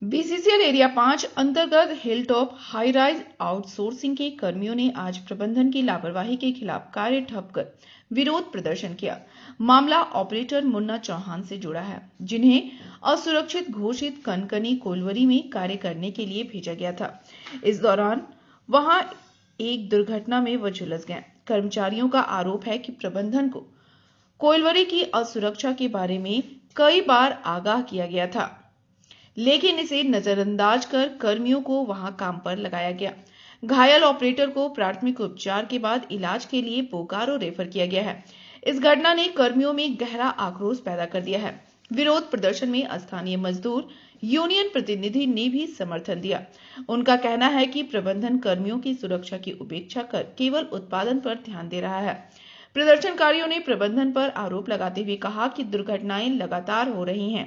BCCL area 5 अंतर्गत hill top high rise outsourcing के कर्मियों ने आज प्रबंधन की लापरवाही के खिलाफ कार्य ठप कर विरोध प्रदर्शन किया। मामला ऑपरेटर मुन्ना चौहान से जुड़ा है, जिन्हें असुरक्षित घोषित कनकनी कोलवरी में कार्य करने के लिए भेजा गया था। इस दौरान वहां एक दुर्घटना में वो झुलस गए। कर्मचारियों का आरोप है कि प्रबंधन को कोलवरी की असुरक्षा के बारे में कई बार आगाह किया गया था, लेकिन इसे नजरअंदाज कर कर्मियों को वहां काम पर लगाया गया। घायल ऑपरेटर को प्राथमिक उपचार के बाद इलाज के लिए बोकारो रेफर किया गया है। इस घटना ने कर्मियों में गहरा आक्रोश पैदा कर दिया है। विरोध प्रदर्शन में स्थानीय मजदूर यूनियन प्रतिनिधि ने भी समर्थन दिया। उनका कहना है कि प्रबंधन कर्मियों की सुरक्षा की उपेक्षा कर केवल उत्पादन पर ध्यान दे रहा है। प्रदर्शनकारियों ने प्रबंधन पर आरोप लगाते हुए कहा कि दुर्घटनाएं लगातार हो रही हैं,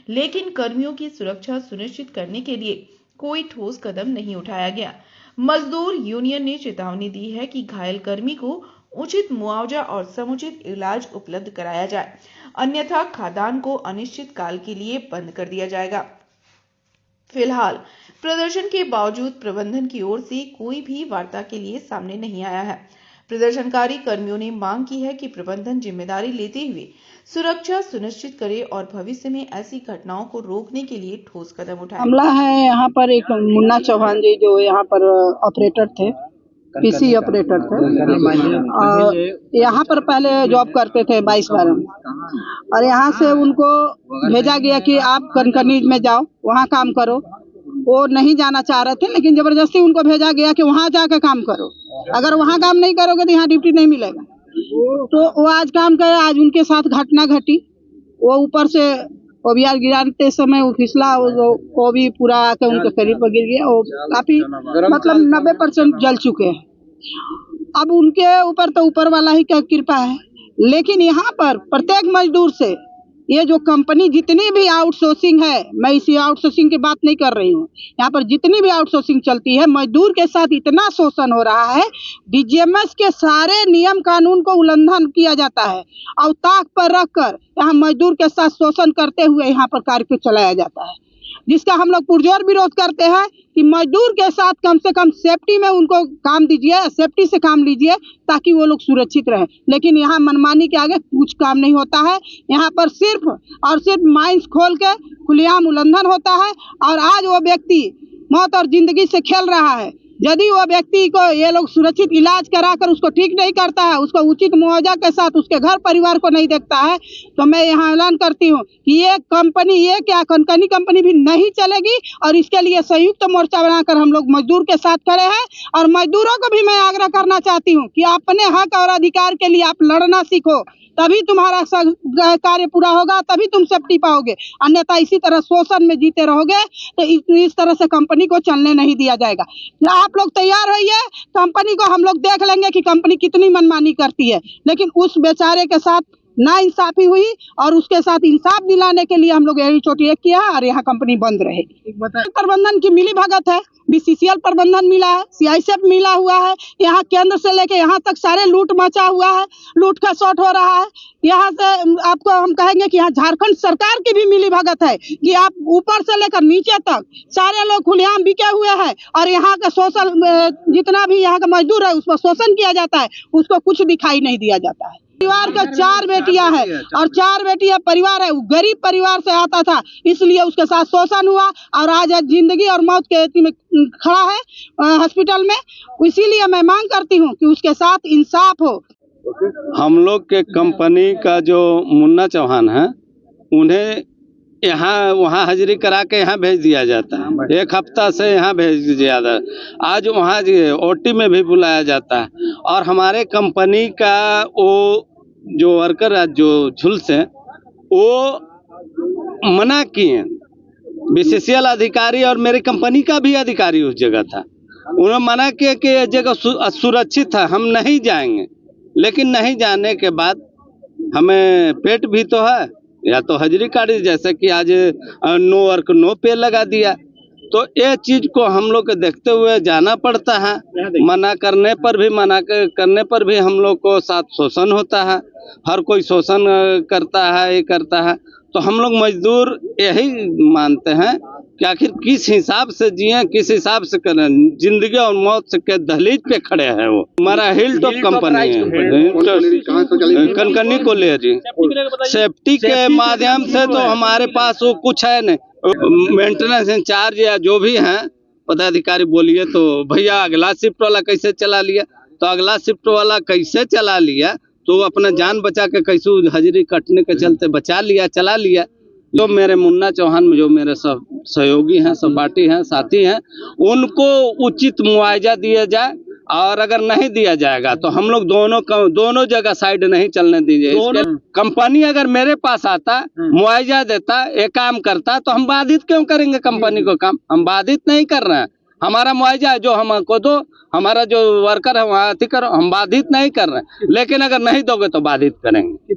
लेकिन कर्मियों की सुरक्षा सुनिश्चित करने के लिए कोई ठोस कदम नहीं उठाया गया। मजदूर यूनियन ने चेतावनी दी है कि घायल कर्मी को उचित मुआवजा और समुचित इलाज उपलब्ध कराया जाए, अन्यथा खदान को अनिश्चित काल के लिए बंद कर दिया जाएगा। फिलहाल प्रदर्शन के बावजूद प्रबंधन की ओर से कोई भी वार्ता के लिए सामने नहीं आया है। प्रदर्शनकारी कर्मियों ने मांग की है कि प्रबंधन जिम्मेदारी लेते हुए सुरक्षा सुनिश्चित करे और भविष्य में ऐसी घटनाओं को रोकने के लिए ठोस कदम उठाए। मामला है यहाँ पर एक मुन्ना चौहान जी जो यहाँ पर ऑपरेटर थे, पीसी ऑपरेटर थे, यहाँ पर पहले जॉब करते थे 22-12 में, और यहाँ से उनको भेजा गया कि आप कनकनी में जाओ, वहाँ काम करो। वो नहीं जाना चाह रहे थे, लेकिन जबरदस्ती उनको भेजा गया कि वहाँ जाकर काम करो। अगर वहाँ काम नहीं करोगे तो यहाँ ड्यूटी नहीं मिलेगा। तो वो आज काम करे, आज उनके साथ घटना घटी। वो ऊपर से ओबियार गिराते समय वो फिसला, वो भी पूरा आके उनके शरीर पर गिर गया। वो काफी मतलब 90% जल चुके हैं। अब उनके ऊपर तो ऊपर वाला ही का कृपा है, लेकिन यहाँ पर प्रत्येक मजदूर से ये जो कंपनी जितनी भी आउटसोर्सिंग है, मैं इसी आउटसोर्सिंग की बात नहीं कर रही हूँ, यहाँ पर जितनी भी आउटसोर्सिंग चलती है, मजदूर के साथ इतना शोषण हो रहा है। डीजीएमएस के सारे नियम कानून को उल्लंघन किया जाता है और ताक पर रखकर यहाँ मजदूर के साथ शोषण करते हुए यहाँ पर कार्य को चलाया जाता है, जिसका हम लोग पुरजोर विरोध करते हैं कि मजदूर के साथ कम से कम सेफ्टी में उनको काम दीजिए, सेफ्टी से काम लीजिए ताकि वो लोग सुरक्षित रहे। लेकिन यहाँ मनमानी के आगे कुछ काम नहीं होता है। यहाँ पर सिर्फ और सिर्फ माइंस खोल के खुलेआम उल्लंघन होता है, और आज वो व्यक्ति मौत और जिंदगी से खेल रहा है। यदि वो व्यक्ति को ये लोग सुरक्षित इलाज कराकर उसको ठीक नहीं करता है, उसको उचित मुआवजा के साथ उसके घर परिवार को नहीं देखता है, तो मैं यहाँ ऐलान करती हूँ कि ये कंपनी, ये क्या कनकनी कंपनी भी नहीं चलेगी। और इसके लिए संयुक्त मोर्चा बनाकर हम लोग मजदूर के साथ खड़े हैं। और मजदूरों को भी मैं आग्रह करना चाहती हूँ कि अपने हक और अधिकार के लिए आप लड़ना सीखो, तभी तुम्हारा कार्य पूरा होगा, तभी तुम सेफ्टी पाओगे। अन्यथा इसी तरह शोषण में जीते रहोगे तो इस तरह से कंपनी को चलने नहीं दिया जाएगा। आप लोग तैयार रहिए, कंपनी को हम लोग देख लेंगे कि कंपनी कितनी मनमानी करती है। लेकिन उस बेचारे के साथ नाइंसाफी हुई और उसके साथ इंसाफ दिलाने के लिए हम लोग यही चोटी एक किया और यहाँ कंपनी बंद रहेगी। प्रबंधन की मिली भगत है, बीसीसीएल प्रबंधन मिला है, सीआईएसएफ मिला हुआ है, यहाँ केंद्र से लेके यहाँ तक सारे लूट मचा हुआ है, लूट का शॉट हो रहा है। यहाँ से आपको हम कहेंगे कि यहाँ झारखंड सरकार की भी मिली भगत है कि आप ऊपर से लेकर नीचे तक सारे लोग खुलेआम बिके हुए हैं, और यहाँ का शोषण, जितना भी यहाँ का मजदूर है उसको शोषण किया जाता है, उसको कुछ दिखाई नहीं दिया जाता है। परिवार का 4 बेटियां हैं और 4 बेटियां परिवार है, वो गरीब परिवार से आता था, इसलिए उसके साथ शोषण हुआ और आज जिंदगी और मौत के में खड़ा है हॉस्पिटल में। इसीलिए मैं मांग करती हूँ कि उसके साथ इंसाफ हो। हम लोग के कंपनी का जो मुन्ना चौहान है, उन्हें यहाँ वहाँ हाजिरी करा के यहाँ भेज दिया जाता है। 1 हफ्ता से यहाँ भेज दिया जाता है। आज वहाँ ओटी में भी बुलाया जाता है, और हमारे कंपनी का वो जो वर्कर जो झुलस है वो मना किए। बीसीसीएल अधिकारी और मेरी कंपनी का भी अधिकारी उस जगह था, उन्होंने मना किया कि यह जगह असुरक्षित है, हम नहीं जाएंगे। लेकिन नहीं जाने के बाद हमें पेट भी तो है, या तो हाजिरी काटी, जैसे कि आज नो वर्क नो पे लगा दिया। तो ये चीज को हम लोग को देखते हुए जाना पड़ता है। मना करने पर भी हम लोग को साथ शोषण होता है, हर कोई शोषण करता है, ये करता है। तो हम लोग मजदूर यही मानते हैं कि आखिर किस हिसाब से जिए, किस हिसाब से करें। जिंदगी और मौत से के दहलीज पे खड़े हैं वो। हमारा हिल टॉप कंपनी है, कनकनी को ले जी। सेफ्टी के माध्यम से तो हमारे पास वो कुछ है नहीं। मेंटेनेंस इंचार्ज या जो भी हैं पदाधिकारी बोलिए तो भैया अगला शिफ्ट वाला कैसे चला लिया, तो अगला शिफ्ट वाला कैसे चला लिया तो वो अपना जान बचा के कैसे हाजिरी कटने के चलते बचा लिया, चला लिया। जो मेरे मुन्ना चौहान में जो मेरे सब सहयोगी हैं, सहपाठी हैं, साथी हैं, उनको उचित मुआवजा दिया जाए और अगर नहीं दिया जाएगा तो हम लोग दोनों जगह साइड नहीं चलने दीजिए। कंपनी अगर मेरे पास आता, मुआवजा देता, एक काम करता तो हम बाधित क्यों करेंगे कंपनी को काम? हम बाधित नहीं कर रहे हैं। हमारा मुआवजा जो हमको दो, हमारा जो वर्कर है वहाँ अति करो, हम बाधित नहीं कर रहे हैं। लेकिन अगर नहीं दोगे तो बाधित करेंगे।